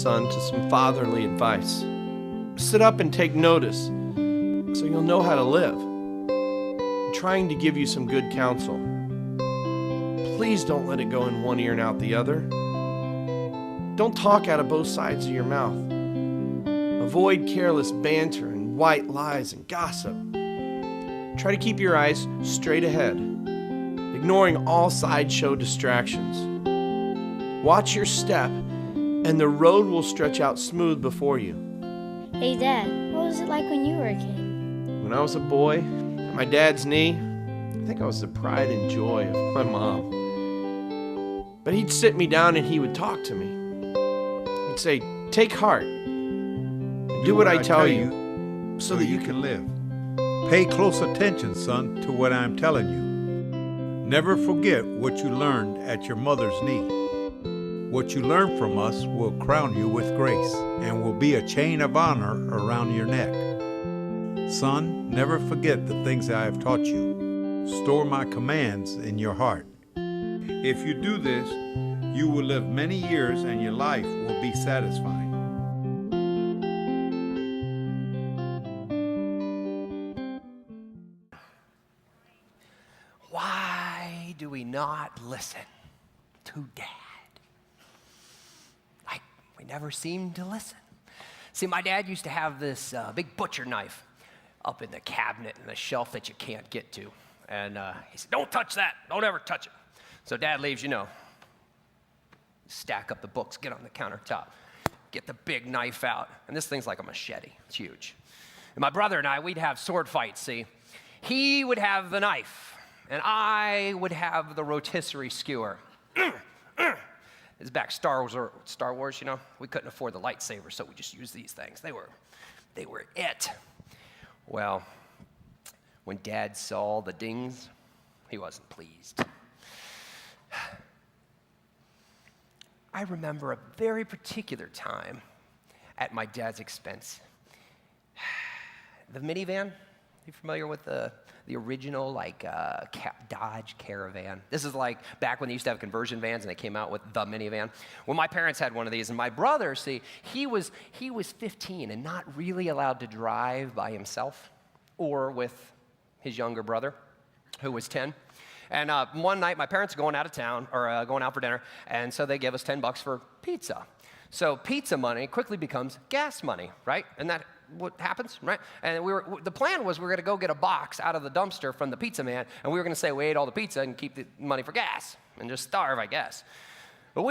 son, to some fatherly advice. Sit up and take notice so you'll know how to live. I'm trying to give you some good counsel. Please don't let it go in one ear and out the other. Don't talk out of both sides of your mouth. Avoid careless banter and white lies and gossip. Try to keep your eyes straight ahead, ignoring all sideshow distractions. Watch your step, and the road will stretch out smooth before you. Hey, Dad, what was it like when you were a kid? When I was a boy, at my dad's knee, I think I was the pride and joy of my mom. But he'd sit me down and he would talk to me. He'd say, "Take heart. Do what I tell you so that you can live." Pay close attention, son, to what I'm telling you. Never forget what you learned at your mother's knee. What you learn from us will crown you with grace and will be a chain of honor around your neck. Son, never forget the things I have taught you. Store my commands in your heart. If you do this, you will live many years and your life will be satisfying. Why do we not listen to Dad? We never seem to listen. See, my dad used to have this big butcher knife up in the cabinet in the shelf that you can't get to. And he said, "Don't touch that. Don't ever touch it." So Dad leaves, stack up the books, get on the countertop, get the big knife out. And this thing's like a machete. It's huge. And my brother and I, we'd have sword fights, see. He would have the knife, and I would have the rotisserie skewer. This is back Star Wars, we couldn't afford the lightsaber, so we just used these things. They were it. Well, when Dad saw the dings, he wasn't pleased. I remember a very particular time at my dad's expense. The minivan, you familiar with the original Dodge Caravan? This is like back when they used to have conversion vans and they came out with the minivan. Well, my parents had one of these, and my brother, see, he was 15 and not really allowed to drive by himself or with his younger brother, who was 10. And one night, my parents were going out of town, or going out for dinner, and so they gave us $10 for pizza. So pizza money quickly becomes gas money, right? And that what happens, right? And the plan was we were going to go get a box out of the dumpster from the pizza man, and we were going to say we ate all the pizza and keep the money for gas and just starve, I guess. But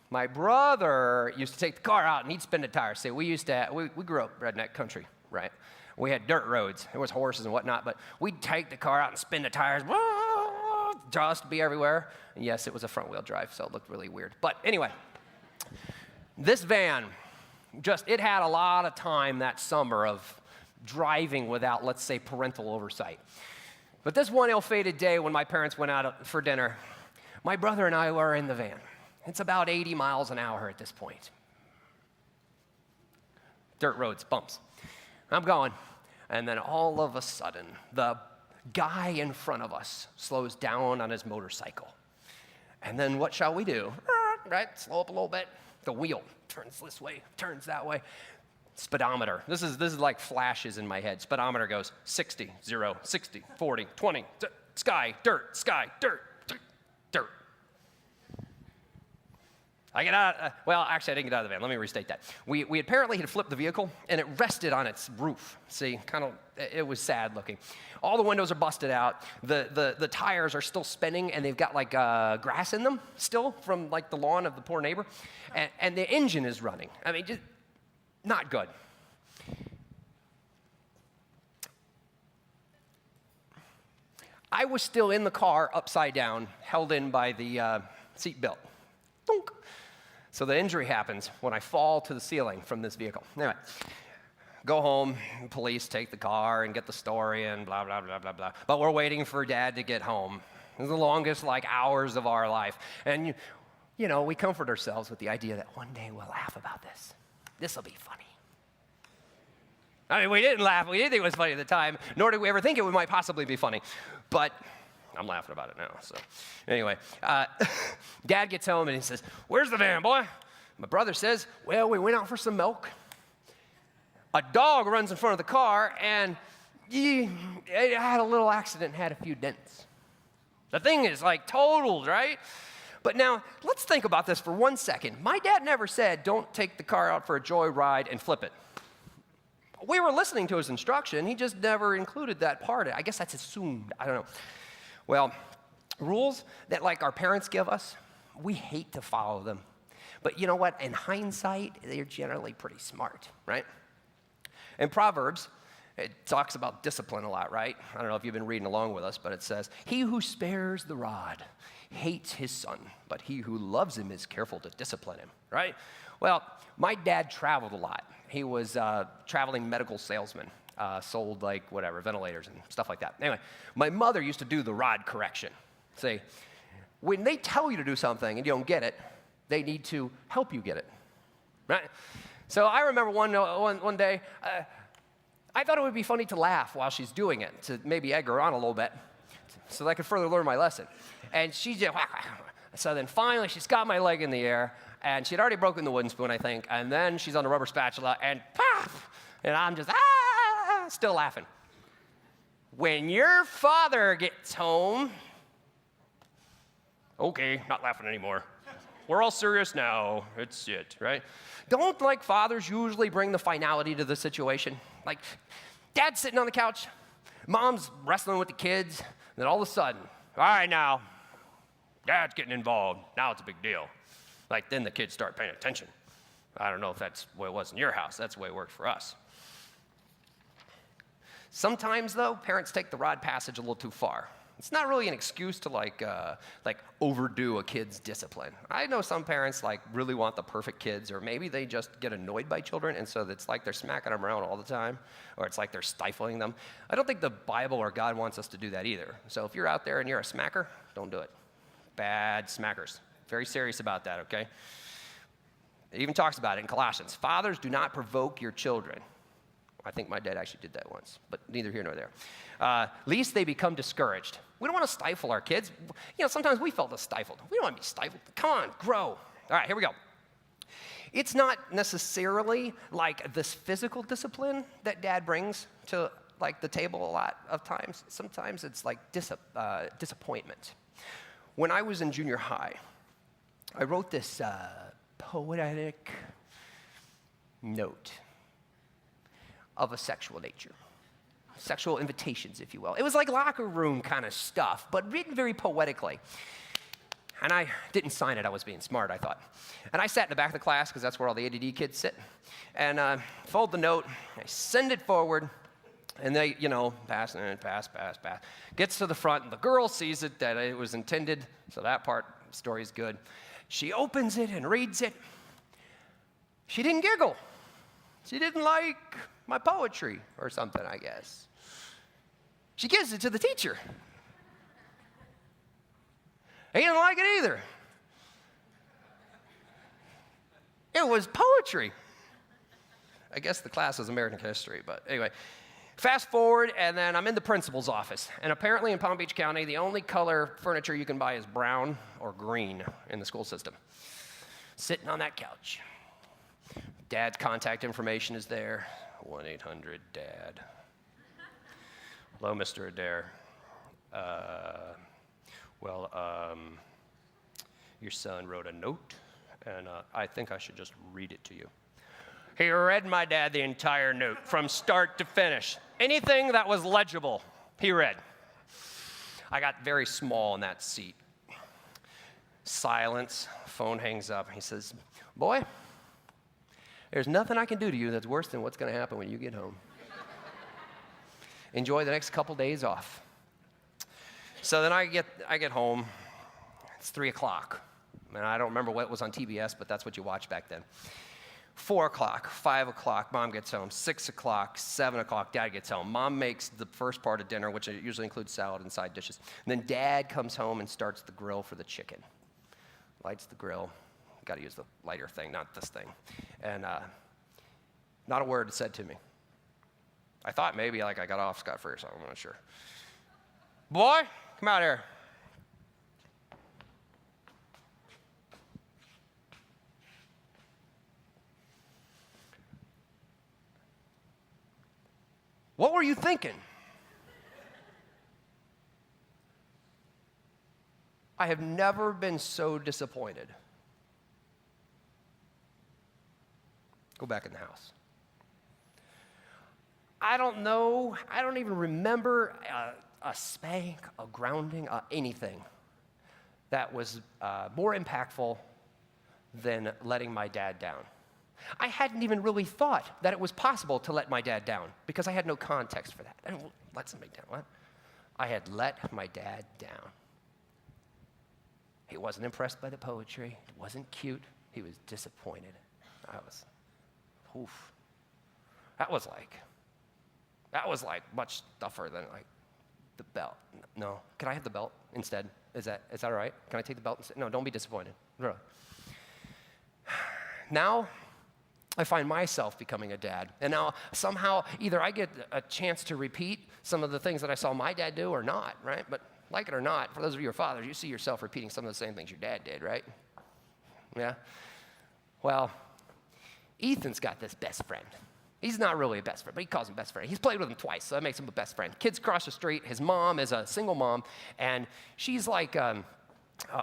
my brother used to take the car out and he'd spin the tires. See, we grew up redneck country, right? We had dirt roads. There was horses and whatnot, but we'd take the car out and spin the tires, just to be everywhere. And yes, it was a front-wheel drive, so it looked really weird. But anyway, this van, it had a lot of time that summer of driving without, let's say, parental oversight. But this one ill-fated day when my parents went out for dinner, my brother and I were in the van. It's about 80 miles an hour at this point. Dirt roads, bumps. I'm going, and then all of a sudden, the guy in front of us slows down on his motorcycle. And then what shall we do? Right, slow up a little bit. The wheel turns this way, turns that way. Speedometer. This is like flashes in my head. Speedometer goes 60, 0, 60, 40, 20, sky, dirt, dirt. I get out, actually I didn't get out of the van. Let me restate that. We apparently had flipped the vehicle and it rested on its roof. See, it was sad looking. All the windows are busted out. The tires are still spinning and they've got like grass in them still from like the lawn of the poor neighbor. And the engine is running. I mean, just not good. I was still in the car upside down, held in by the seat belt. Thunk. So the injury happens when I fall to the ceiling from this vehicle. Anyway, go home, police take the car and get the story and blah, blah, blah, blah, blah. But we're waiting for Dad to get home. It was the longest hours of our life. And, we comfort ourselves with the idea that one day we'll laugh about this. This will be funny. I mean, we didn't laugh. We didn't think it was funny at the time, nor did we ever think it might possibly be funny. But I'm laughing about it now. So anyway, Dad gets home and he says, "Where's the van, boy?" My brother says, well, we went out for some milk. A dog runs in front of the car, and it had a little accident, had a few dents. The thing is like totaled, right? But now, let's think about this for 1 second. My dad never said, don't take the car out for a joyride and flip it. We were listening to his instruction. He just never included that part. I guess that's assumed. I don't know. Well, rules that like our parents give us, we hate to follow them. But you know what? In hindsight, they're generally pretty smart, right? In Proverbs, it talks about discipline a lot, right? I don't know if you've been reading along with us, but it says, he who spares the rod hates his son, but he who loves him is careful to discipline him, right? Well, my dad traveled a lot. He was a traveling medical salesman, sold like whatever, ventilators and stuff like that. Anyway, my mother used to do the rod correction. Say, when they tell you to do something and you don't get it, they need to help you get it, right? So I remember one day, I thought it would be funny to laugh while she's doing it, to maybe egg her on a little bit, so that I could further learn my lesson. And she just, so then finally she's got my leg in the air, and she'd already broken the wooden spoon, I think, and then she's on the rubber spatula, and pop! And I'm just, still laughing. When your father gets home, okay, not laughing anymore. We're all serious now. It's it, right? Don't like fathers usually bring the finality to the situation? Like, dad's sitting on the couch, mom's wrestling with the kids, and then all of a sudden, all right now, dad's getting involved. Now it's a big deal. Like, then the kids start paying attention. I don't know if that's the way it was in your house. That's the way it worked for us. Sometimes, though, parents take the rod passage a little too far. It's not really an excuse to like overdo a kid's discipline. I know some parents like really want the perfect kids, or maybe they just get annoyed by children, and so it's like they're smacking them around all the time, or it's like they're stifling them. I don't think the Bible or God wants us to do that either. So if you're out there and you're a smacker, don't do it. Bad smackers. Very serious about that, okay? It even talks about it in Colossians. Fathers, do not provoke your children. I think my dad actually did that once, but neither here nor there. Lest they become discouraged. We don't want to stifle our kids. You know, sometimes we felt stifled. We don't want to be stifled. Come on, grow. All right, here we go. It's not necessarily like this physical discipline that dad brings to like the table a lot of times. Sometimes it's like disappointment. When I was in junior high, I wrote this poetic note of a sexual nature. Sexual invitations, if you will. It was like locker room kind of stuff, but written very poetically. And I didn't sign it. I was being smart, I thought. And I sat in the back of the class, because that's where all the ADD kids sit, and fold the note. I send it forward, and they, pass. Gets to the front, and the girl sees it, that it was intended, so that part of the story is good. She opens it and reads it. She didn't giggle. She didn't like my poetry or something, I guess. She gives it to the teacher. He didn't like it either. It was poetry. I guess the class was American history, but anyway. Fast forward, and then I'm in the principal's office. And apparently in Palm Beach County, the only color furniture you can buy is brown or green in the school system. Sitting on that couch. Dad's contact information is there. 1-800-DAD. Hello, Mr. Adair. Your son wrote a note, and I think I should just read it to you. He read my dad the entire note from start to finish. Anything that was legible, he read. I got very small in that seat. Silence, phone hangs up. He says, boy, there's nothing I can do to you that's worse than what's going to happen when you get home. Enjoy the next couple days off. So then I get home. It's 3 o'clock. And I don't remember what was on TBS, but that's what you watched back then. 4 o'clock, 5 o'clock, mom gets home. 6 o'clock, 7 o'clock, dad gets home. Mom makes the first part of dinner, which usually includes salad and side dishes. And then dad comes home and starts the grill for the chicken. Lights the grill. Got to use the lighter thing, not this thing. And not a word said to me. I thought maybe like I got off scot-free or something. I'm not sure. Boy, come out here. What were you thinking? I have never been so disappointed. Go back in the house. I don't know. I don't even remember a spank, a grounding, anything that was more impactful than letting my dad down. I hadn't even really thought that it was possible to let my dad down because I had no context for that. I didn't let somebody down. What? I had let my dad down. He wasn't impressed by the poetry. It wasn't cute. He was disappointed. Oof. That was like much tougher than like the belt. No, can I have the belt instead? Is that all right? Can I take the belt instead? No, don't be disappointed. Really. Now, I find myself becoming a dad. And now somehow either I get a chance to repeat some of the things that I saw my dad do or not, right? But like it or not, for those of you who are fathers, you see yourself repeating some of the same things your dad did, right? Yeah? Well, Ethan's got this best friend. He's not really a best friend, but he calls him best friend. He's played with him twice, so that makes him a best friend. Kids across the street, his mom is a single mom, and she's like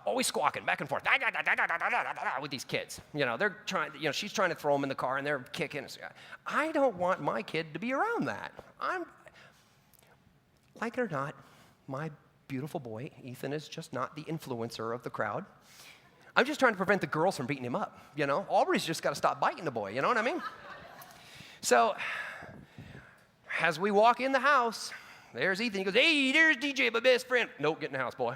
always squawking back and forth with these kids. You know, they're trying. You know, she's trying to throw them in the car, and they're kicking. I don't want my kid to be around that. Like it or not, my beautiful boy Ethan is just not the influencer of the crowd. I'm just trying to prevent the girls from beating him up. You know, Aubrey's just got to stop biting the boy. You know what I mean? So, as we walk in the house, there's Ethan. He goes, "Hey, there's DJ, my best friend." Nope, get in the house, boy.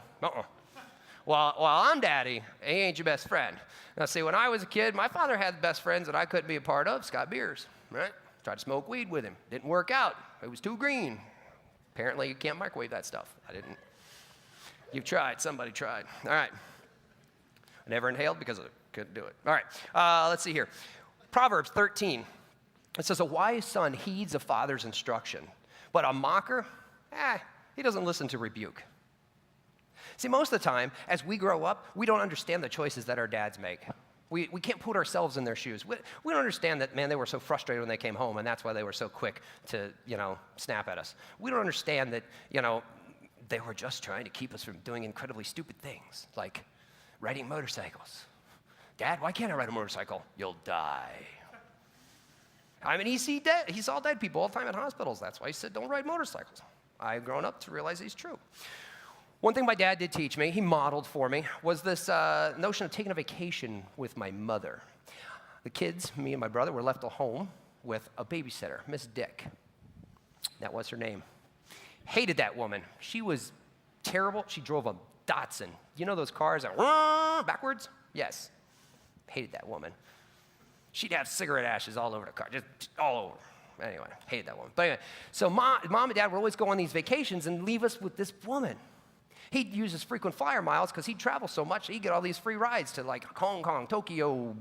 While I'm daddy, he ain't your best friend. Now, see, when I was a kid, my father had best friends that I couldn't be a part of. Scott Beers, right? Tried to smoke weed with him. Didn't work out. It was too green. Apparently, you can't microwave that stuff. I didn't. You've tried. Somebody tried. All right. I never inhaled because I couldn't do it. All right. Let's see here. Proverbs 13. It says, "A wise son heeds a father's instruction, but a mocker, he doesn't listen to rebuke." See, most of the time, as we grow up, we don't understand the choices that our dads make. We can't put ourselves in their shoes. We don't understand that, man, they were so frustrated when they came home, and that's why they were so quick to, snap at us. We don't understand that, they were just trying to keep us from doing incredibly stupid things, like riding motorcycles. "Dad, why can't I ride a motorcycle?" "You'll die." I mean, he saw dead people all the time at hospitals. That's why he said, "Don't ride motorcycles." I've grown up to realize he's true. One thing my dad did teach me, he modeled for me, was this notion of taking a vacation with my mother. The kids, me and my brother, were left at home with a babysitter, Miss Dick. That was her name. Hated that woman. She was terrible. She drove a Datsun. You know those cars that backwards? Yes. Hated that woman. She'd have cigarette ashes all over the car, just all over. Anyway, hated that woman. But anyway, so mom and dad would always go on these vacations and leave us with this woman. He'd use his frequent flyer miles because he'd travel so much, he'd get all these free rides to like Hong Kong, Tokyo,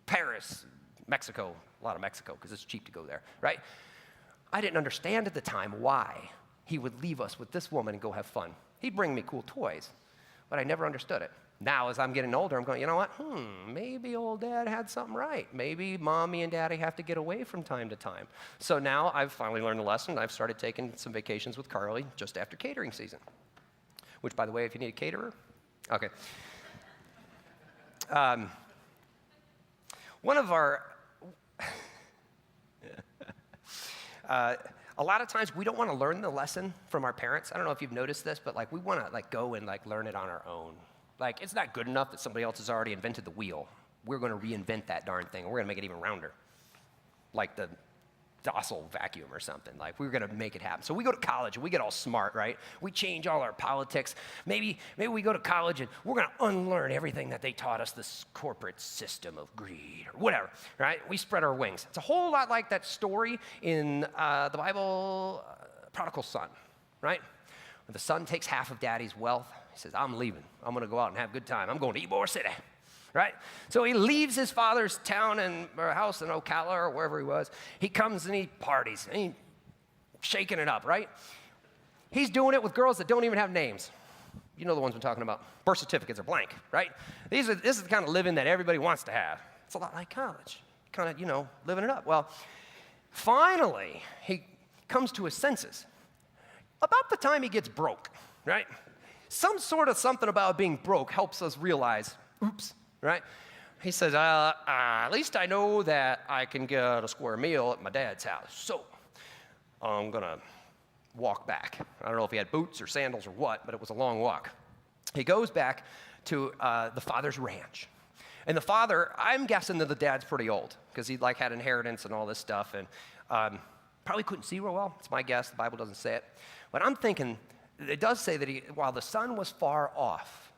Paris, Mexico, a lot of Mexico because it's cheap to go there, right? I didn't understand at the time why he would leave us with this woman and go have fun. He'd bring me cool toys, but I never understood it. Now, as I'm getting older, I'm going, you know what? Maybe old dad had something right. Maybe mommy and daddy have to get away from time to time. So now I've finally learned a lesson. I've started taking some vacations with Carly just after catering season. Which, by the way, if you need a caterer, okay. One of our, a lot of times we don't want to learn the lesson from our parents. I don't know if you've noticed this, but like we want to like go and like learn it on our own. Like it's not good enough that somebody else has already invented the wheel. We're going to reinvent that darn thing, and we're going to make it even rounder, like the docile vacuum or something. Like we're going to make it happen. So we go to college and we get all smart, right? We change all our politics. Maybe we go to college and we're going to unlearn everything that they taught us, this corporate system of greed or whatever, right? We spread our wings. It's a whole lot like that story in the Bible, prodigal son, right? When the son takes half of daddy's wealth, he says, "I'm leaving. I'm going to go out and have a good time. I'm going to Ybor City." Right? So he leaves his father's town or house in Ocala or wherever he was. He comes and he parties. And he's shaking it up, right? He's doing it with girls that don't even have names. You know the ones we're talking about. Birth certificates are blank, right? This is the kind of living that everybody wants to have. It's a lot like college. Kind of, living it up. Well, finally, comes to his senses. About the time he gets broke, right? Some sort of something about being broke helps us realize, oops, right? He says, at least I know that I can get a square meal at my dad's house. So I'm going to walk back. I don't know if he had boots or sandals or what, but it was a long walk. He goes back to the father's ranch. And the father, I'm guessing that the dad's pretty old because he had inheritance and all this stuff, and probably couldn't see real well. It's my guess. The Bible doesn't say it. But I'm thinking, it does say that while the son was far off,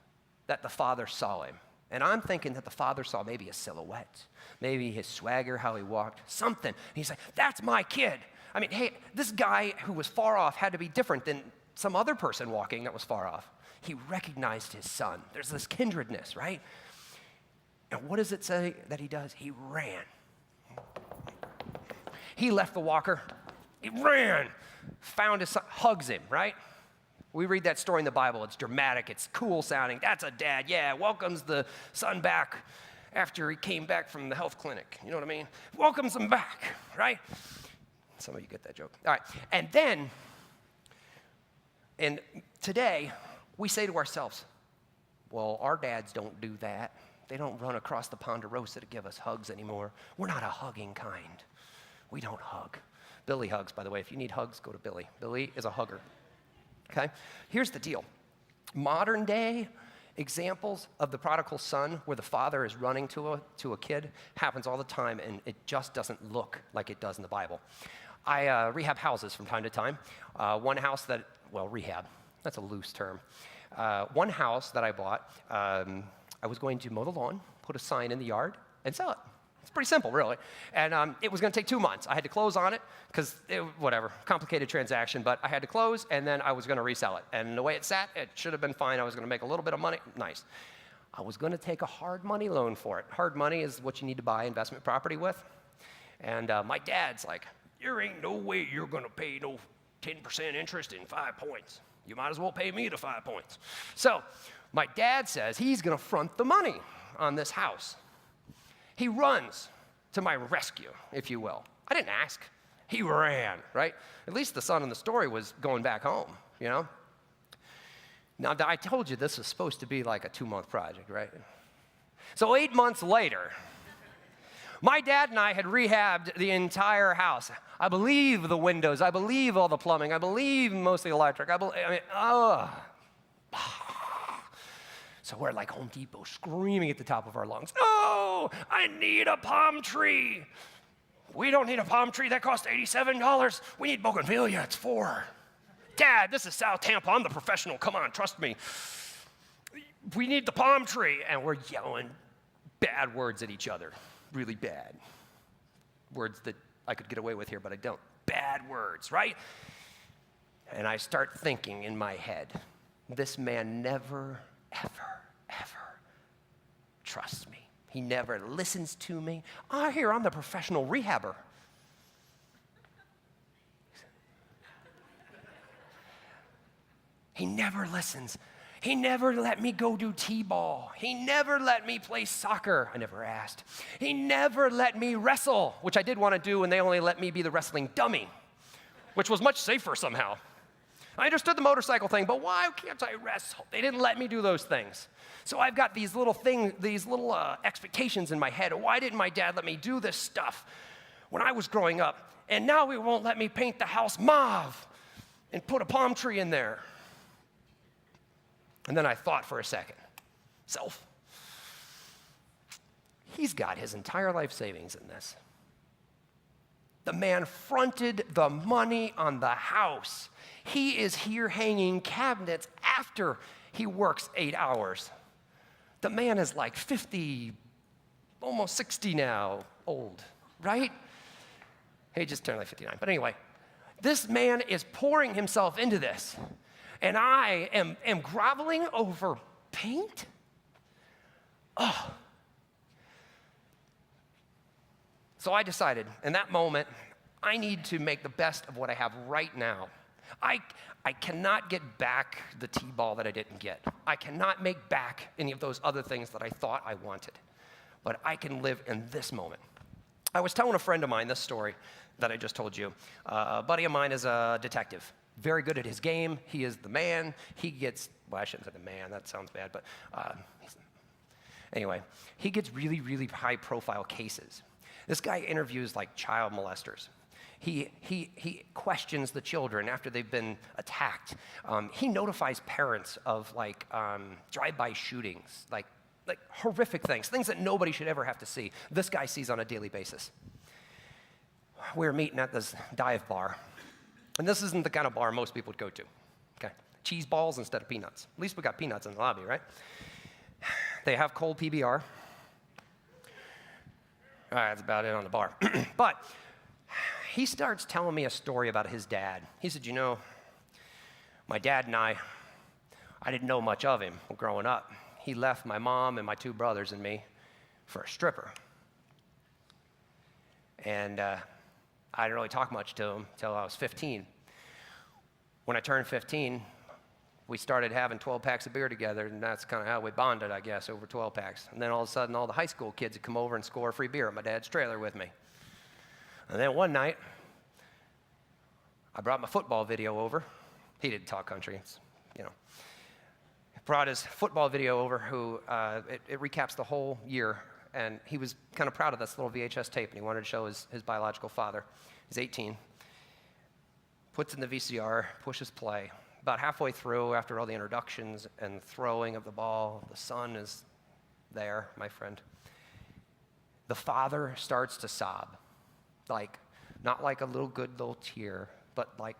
that the father saw him. And I'm thinking that the father saw maybe a silhouette, maybe his swagger, how he walked, something. And he's like, that's my kid. I mean, hey, this guy who was far off had to be different than some other person walking that was far off. He recognized his son. There's this kindredness, right? And what does it say that he does? He ran. He left the walker. He ran, found his son, hugs him, right? We read that story in the Bible. It's dramatic. It's cool sounding. That's a dad. Yeah, welcomes the son back after he came back from the health clinic. You know what I mean? Welcomes him back, right? Some of you get that joke. All right. And today, we say to ourselves, well, our dads don't do that. They don't run across the Ponderosa to give us hugs anymore. We're not a hugging kind. We don't hug. Billy hugs, by the way. If you need hugs, go to Billy. Billy is a hugger. Okay? Here's the deal. Modern day examples of the prodigal son where the father is running to a kid happens all the time, and it just doesn't look like it does in the Bible. I rehab houses from time to time. One house rehab, that's a loose term. One house that I bought, I was going to mow the lawn, put a sign in the yard, and sell it. It's pretty simple, really. And it was going to take 2 months. I had to close on it because, complicated transaction, but I had to close, and then I was going to resell it. And the way it sat, it should have been fine. I was going to make a little bit of money. Nice. I was going to take a hard money loan for it. Hard money is what you need to buy investment property with. And my dad's like, there ain't no way you're going to pay no 10% interest in 5 points. You might as well pay me the 5 points. So my dad says he's going to front the money on this house. He runs to my rescue, if you will. I didn't ask. He ran, right? At least the son in the story was going back home, you know? Now, I told you this was supposed to be like a 2-month project, right? So 8 months later, my dad and I had rehabbed the entire house. I believe the windows. I believe all the plumbing. I believe most of the electric. So we're like Home Depot screaming at the top of our lungs, no, I need a palm tree. We don't need a palm tree. That costs $87. We need bougainvillea. It's $4. Dad, this is South Tampa. I'm the professional. Come on, trust me. We need the palm tree. And we're yelling bad words at each other. Really bad. Words that I could get away with here, but I don't. Bad words, right? And I start thinking in my head, this man never, ever trusts me. He never listens to me. I hear I'm the professional rehabber. He never listens. He never let me go do t-ball. He never let me play soccer. I never asked. He never let me wrestle, which I did want to do, and they only let me be the wrestling dummy, which was much safer somehow. I understood the motorcycle thing, but why can't I wrestle? They didn't let me do those things. So I've got these little expectations in my head. Why didn't my dad let me do this stuff when I was growing up? And now he won't let me paint the house mauve and put a palm tree in there. And then I thought for a second, he's got his entire life savings in this. The man fronted the money on the house. He is here hanging cabinets after he works 8 hours. The man is like 50, almost 60 now, old, right? He just turned like 59. But anyway, this man is pouring himself into this. And I am groveling over paint? Oh. So I decided, in that moment, I need to make the best of what I have right now. I cannot get back the t-ball that I didn't get. I cannot make back any of those other things that I thought I wanted. But I can live in this moment. I was telling a friend of mine this story that I just told you. A buddy of mine is a detective, very good at his game. He is the man. He gets, well, I shouldn't say the man, that sounds bad, but anyway, he gets really, really high-profile cases. This guy interviews like child molesters. He questions the children after they've been attacked. He notifies parents of like drive-by shootings, like horrific things that nobody should ever have to see. This guy sees on a daily basis. We were meeting at this dive bar, and this isn't the kind of bar most people would go to. Okay, cheese balls instead of peanuts. At least we got peanuts in the lobby, right? They have cold PBR. All right, that's about it on the bar. But he starts telling me a story about his dad. He said, my dad and I didn't know much of him growing up. He left my mom and my two brothers and me for a stripper. And I didn't really talk much to him until I was 15. When I turned 15, we started having 12 packs of beer together, and that's kind of how we bonded, I guess, over 12 packs. And then all of a sudden, all the high school kids would come over and score free beer at my dad's trailer with me. And then one night, I brought my football video over. He didn't talk country, brought his football video over, it recaps the whole year, and he was kind of proud of this little VHS tape, and he wanted to show his biological father. He's 18. Puts in the VCR, pushes play. About halfway through, after all the introductions and throwing of the ball, the son is there, my friend. The father starts to sob, not like a little tear, but like,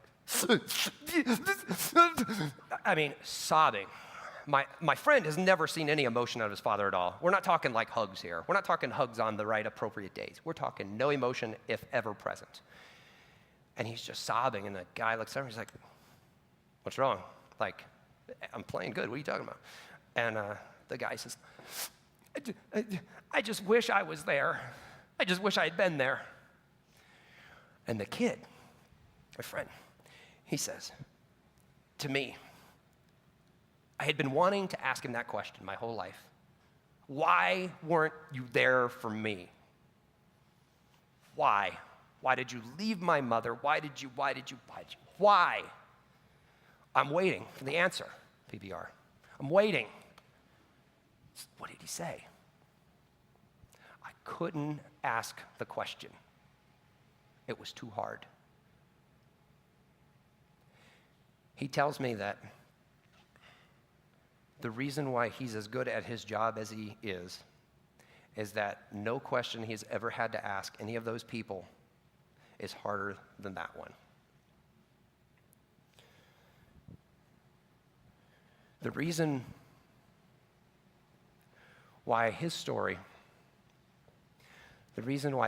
sobbing. My friend has never seen any emotion out of his father at all. We're not talking like hugs here. We're not talking hugs on the right appropriate days. We're talking no emotion, if ever present. And he's just sobbing, and the guy looks over, he's like, what's wrong? Like, I'm playing good. What are you talking about? And the guy says, I just wish I was there. I just wish I had been there. And the kid, my friend, he says to me, I had been wanting to ask him that question my whole life. Why weren't you there for me? Why? Why did you leave my mother? Why? I'm waiting for the answer, PBR. I'm waiting. What did he say? I couldn't ask the question. It was too hard. He tells me that the reason why he's as good at his job as he is that no question he's ever had to ask any of those people is harder than that one. The reason why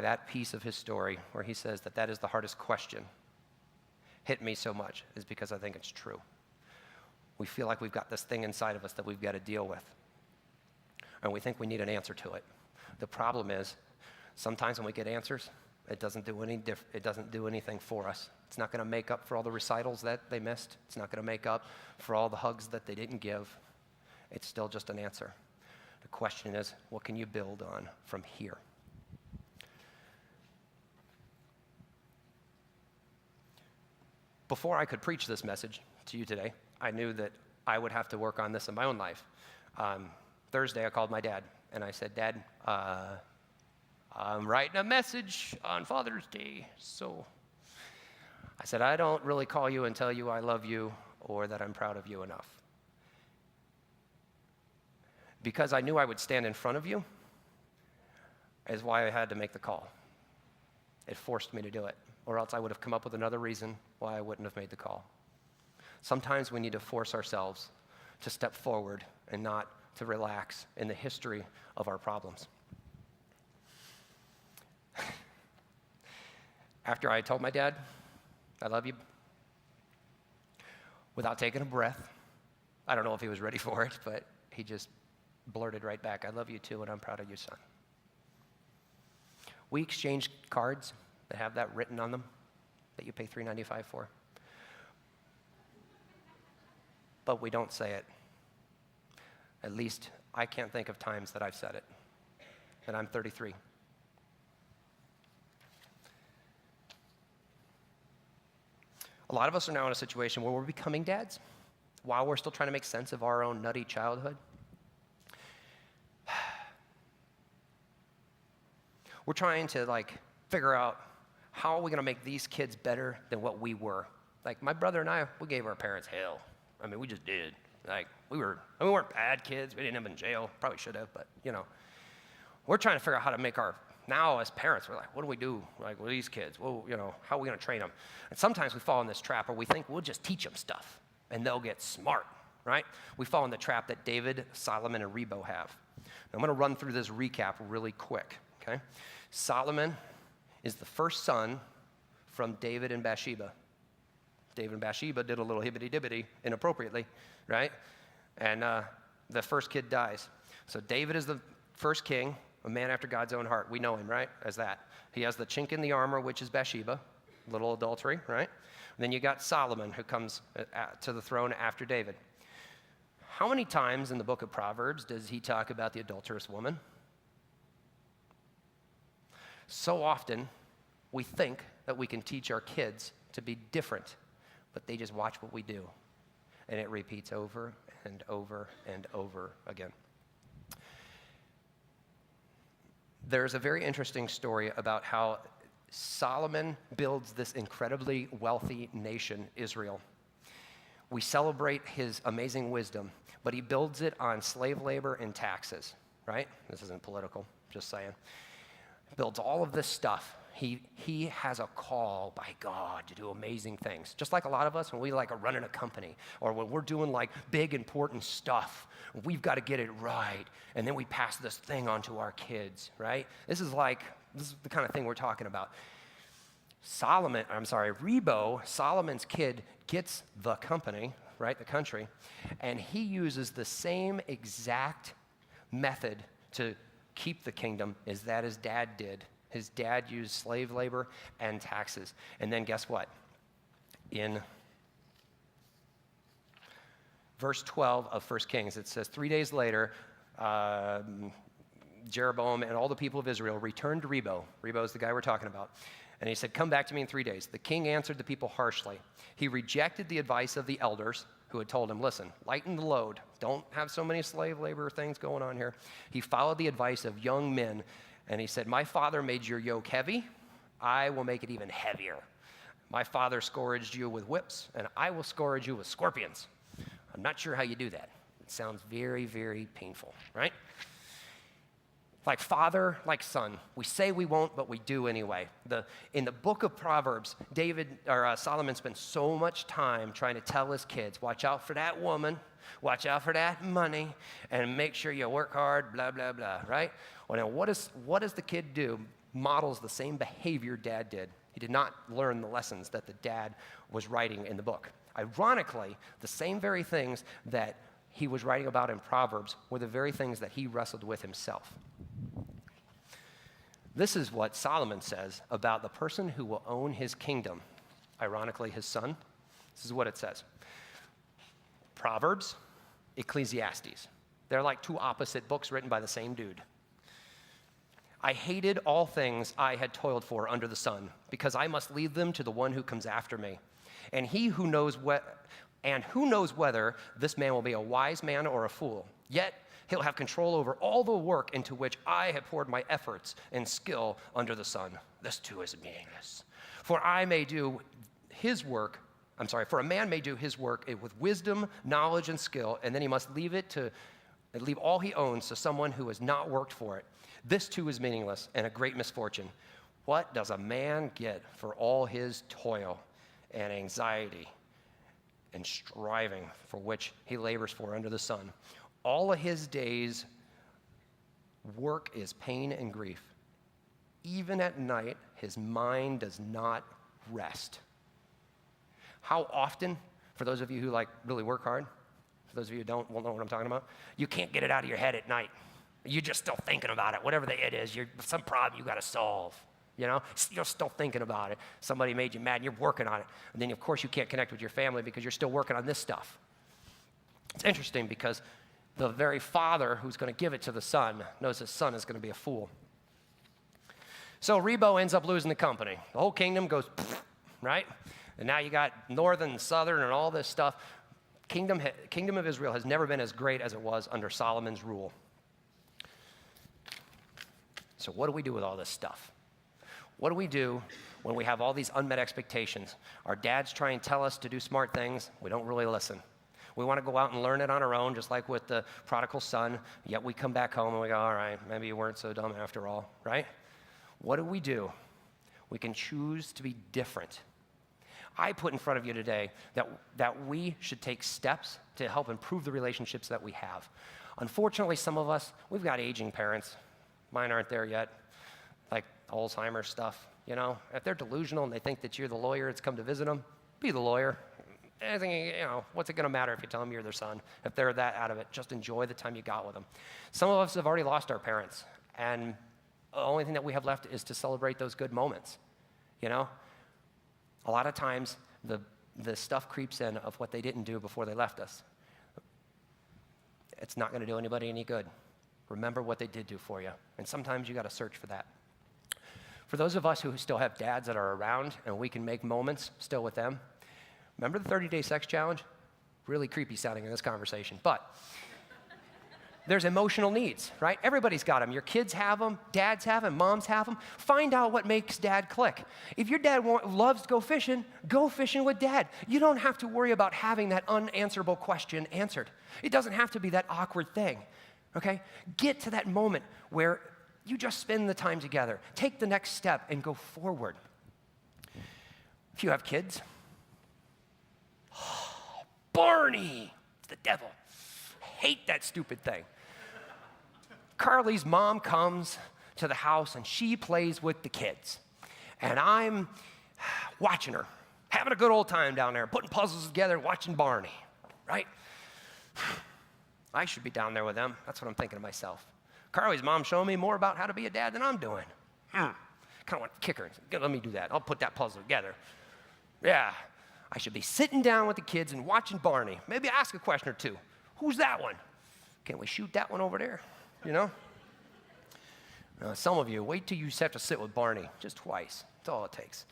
that piece of his story, where he says that is the hardest question, hit me so much is because I think it's true. We feel like we've got this thing inside of us that we've got to deal with, and we think we need an answer to it. The problem is, sometimes when we get answers, it doesn't do anything for us. It's not going to make up for all the recitals that they missed. It's not going to make up for all the hugs that they didn't give. It's still just an answer. The question is, what can you build on from here? Before I could preach this message to you today, I knew that I would have to work on this in my own life. Thursday, I called my dad, and I said, Dad, I'm writing a message on Father's Day, so I said, I don't really call you and tell you I love you or that I'm proud of you enough. Because I knew I would stand in front of you is why I had to make the call. It forced me to do it, or else I would have come up with another reason why I wouldn't have made the call. Sometimes we need to force ourselves to step forward and not to relax in the history of our problems. After I told my dad, I love you, without taking a breath, I don't know if he was ready for it, but he just blurted right back, I love you too, and I'm proud of you, son. We exchange cards that have that written on them that you pay $3.95 for. But we don't say it. At least I can't think of times that I've said it. And I'm 33. A lot of us are now in a situation where we're becoming dads while we're still trying to make sense of our own nutty childhood. We're trying to figure out how are we going to make these kids better than what we were. Like my brother and I, we gave our parents hell. I mean, we just did. We weren't bad kids. We didn't end up in jail. Probably should have, but we're trying to figure out how to make now as parents, we're like, what do we do? With these kids? Well, how are we going to train them? And sometimes we fall in this trap where we think we'll just teach them stuff and they'll get smart, right? We fall in the trap that David, Solomon, and Rebo have. I'm going to run through this recap really quick, okay? Solomon is the first son from David and Bathsheba. David and Bathsheba did a little hibbity-dibbity inappropriately, right? And the first kid dies. So David is the first king, a man after God's own heart. We know him, right, as that. He has the chink in the armor, which is Bathsheba, little adultery, right? And then you got Solomon, who comes to the throne after David. How many times in the book of Proverbs does he talk about the adulterous woman? So often, we think that we can teach our kids to be different, but they just watch what we do. And it repeats over and over and over again. There's a very interesting story about how Solomon builds this incredibly wealthy nation, Israel. We celebrate his amazing wisdom, but he builds it on slave labor and taxes, right? This isn't political, just saying. Builds all of this stuff. He has a call by God to do amazing things. Just like a lot of us, when we are running a company or when we're doing big, important stuff, we've got to get it right. And then we pass this thing on to our kids, right? This is the kind of thing we're talking about. Rebo, Solomon's kid, gets the company, right, the country, and he uses the same exact method to keep the kingdom as that his dad did. His dad used slave labor and taxes. And then guess what? In verse 12 of 1 Kings, it says, 3 days later, Jeroboam and all the people of Israel returned to Rebo. Rebo is the guy we're talking about. And he said, come back to me in 3 days. The king answered the people harshly. He rejected the advice of the elders who had told him, listen, lighten the load. Don't have so many slave labor things going on here. He followed the advice of young men. And he said, my father made your yoke heavy. I will make it even heavier. My father scourged you with whips, and I will scourge you with scorpions. I'm not sure how you do that. It sounds very, very painful, right? Like father, like son. We say we won't, but we do anyway. In the book of Proverbs, Solomon spent so much time trying to tell his kids, watch out for that woman, watch out for that money, and make sure you work hard, blah, blah, blah, right? Well, now, what does the kid do? Models the same behavior dad did. He did not learn the lessons that the dad was writing in the book. Ironically, the same very things that he was writing about in Proverbs were the very things that he wrestled with himself. This is what Solomon says about the person who will own his kingdom, ironically his son. This is what it says. Proverbs, Ecclesiastes. They're like two opposite books written by the same dude. I hated all things I had toiled for under the sun, because I must leave them to the one who comes after me. And who knows whether this man will be a wise man or a fool. Yet he'll have control over all the work into which I have poured my efforts and skill under the sun. This too is meaningless. For a man may do his work with wisdom, knowledge, and skill, and then he must leave all he owns to someone who has not worked for it. This too is meaningless and a great misfortune. What does a man get for all his toil and anxiety and striving for which he labors for under the sun? All of his days' work is pain and grief. Even at night, his mind does not rest. How often, for those of you who really work hard, for those of you who don't know what I'm talking about, you can't get it out of your head at night. You're just still thinking about it. Whatever it is, some problem you got to solve. You're still thinking about it. Somebody made you mad, and you're working on it. And then, of course, you can't connect with your family because you're still working on this stuff. It's interesting because the very father who's going to give it to the son knows his son is going to be a fool. So Rebo ends up losing the company. The whole kingdom goes, right? And now you got northern and southern and all this stuff. Kingdom of Israel has never been as great as it was under Solomon's rule. So what do we do with all this stuff? What do we do when we have all these unmet expectations? Our dads try and tell us to do smart things. We don't really listen. We want to go out and learn it on our own, just like with the prodigal son, yet we come back home and we go, all right, maybe you weren't so dumb after all, right? What do? We can choose to be different. I put in front of you today that we should take steps to help improve the relationships that we have. Unfortunately, some of us, we've got aging parents. Mine aren't there yet, like Alzheimer's stuff, you know? If they're delusional and they think that you're the lawyer that's come to visit them, be the lawyer. Anything, you know, what's it going to matter if you tell them you're their son? If they're that out of it, just enjoy the time you got with them. Some of us have already lost our parents, and the only thing that we have left is to celebrate those good moments, you know? A lot of times, the stuff creeps in of what they didn't do before they left us. It's not going to do anybody any good. Remember what they did do for you, and sometimes you got to search for that. For those of us who still have dads that are around and we can make moments still with them, remember the 30-day sex challenge? Really creepy sounding in this conversation, but there's emotional needs, right? Everybody's got them. Your kids have them, dads have them, moms have them. Find out what makes dad click. If your dad loves to go fishing with dad. You don't have to worry about having that unanswerable question answered. It doesn't have to be that awkward thing, okay? Get to that moment where you just spend the time together. Take the next step and go forward. If you have kids, Barney, it's the devil. Hate that stupid thing. Carly's mom comes to the house and she plays with the kids. And I'm watching her, having a good old time down there, putting puzzles together, watching Barney, right? I should be down there with them. That's what I'm thinking to myself. Carly's mom showing me more about how to be a dad than I'm doing. Kind of want to kick her. Let me do that. I'll put that puzzle together. Yeah, I should be sitting down with the kids and watching Barney. Maybe ask a question or two. Who's that one? Can't we shoot that one over there? You know? Some of you, wait till you have to sit with Barney just twice. That's all it takes.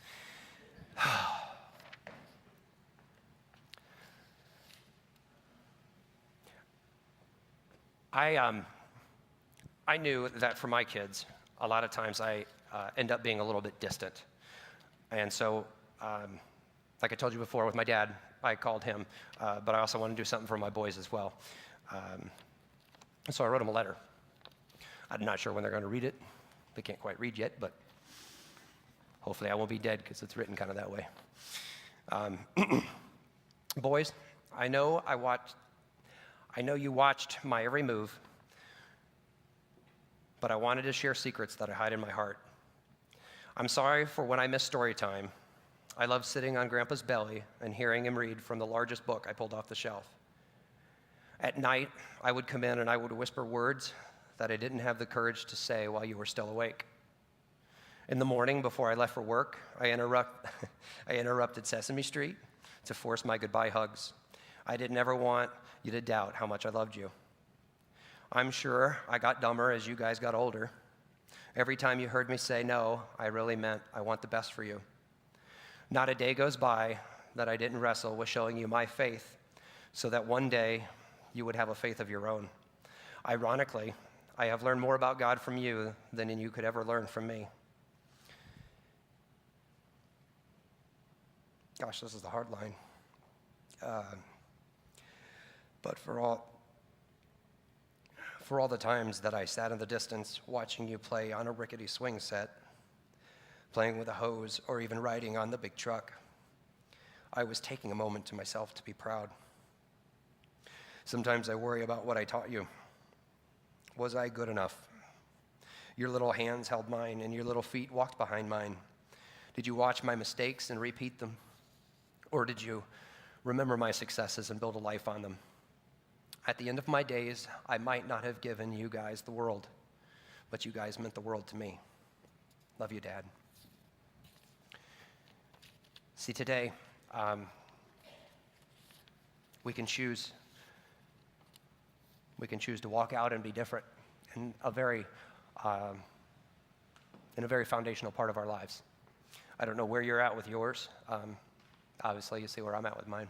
I knew that for my kids, a lot of times I end up being a little bit distant. And so, like I told you before with my dad, I called him, but I also want to do something for my boys as well. So I wrote them a letter. I'm not sure when they're going to read it. They can't quite read yet, but hopefully I won't be dead because it's written kind of that way. Boys, I know you watched my every move, but I wanted to share secrets that I hide in my heart. I'm sorry for when I miss story time. I love sitting on Grandpa's belly and hearing him read from the largest book I pulled off the shelf. At night, I would come in and I would whisper words that I didn't have the courage to say while you were still awake. In the morning, before I left for work, I interrupted Sesame Street to force my goodbye hugs. I didn't ever want you to doubt how much I loved you. I'm sure I got dumber as you guys got older. Every time you heard me say no, I really meant I want the best for you. Not a day goes by that I didn't wrestle with showing you my faith so that one day you would have a faith of your own. Ironically, I have learned more about God from you than you could ever learn from me. Gosh, this is the hard line. But for all the times that I sat in the distance watching you play on a rickety swing set, playing with a hose, or even riding on the big truck, I was taking a moment to myself to be proud. Sometimes I worry about what I taught you. Was I good enough? Your little hands held mine, and your little feet walked behind mine. Did you watch my mistakes and repeat them? Or did you remember my successes and build a life on them? At the end of my days, I might not have given you guys the world, but you guys meant the world to me. Love you, Dad. See, today, we can choose to walk out and be different in a very foundational part of our lives. I don't know where you're at with yours. Obviously, you see where I'm at with mine.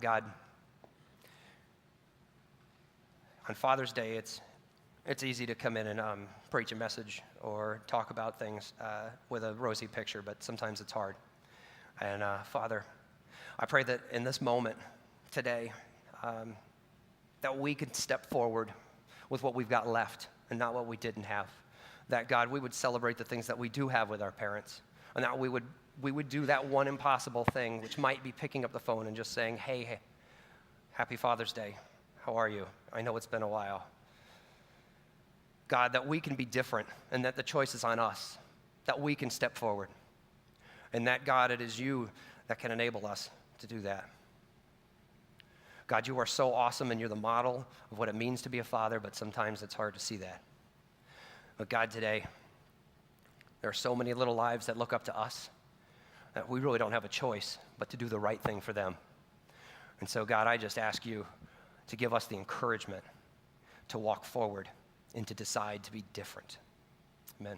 God, on Father's Day, it's easy to come in and preach a message or talk about things with a rosy picture, but sometimes it's hard. And Father, I pray that in this moment today, that we could step forward with what we've got left and not what we didn't have. That, God, we would celebrate the things that we do have with our parents, and that we would do that one impossible thing, which might be picking up the phone and just saying, hey, happy Father's Day. How are you? I know it's been a while. God, that we can be different and that the choice is on us, that we can step forward. And that, God, it is you that can enable us to do that. God, you are so awesome and you're the model of what it means to be a father, but sometimes it's hard to see that. But God, today, there are so many little lives that look up to us that we really don't have a choice but to do the right thing for them. And so, God, I just ask you to give us the encouragement to walk forward and to decide to be different. Amen.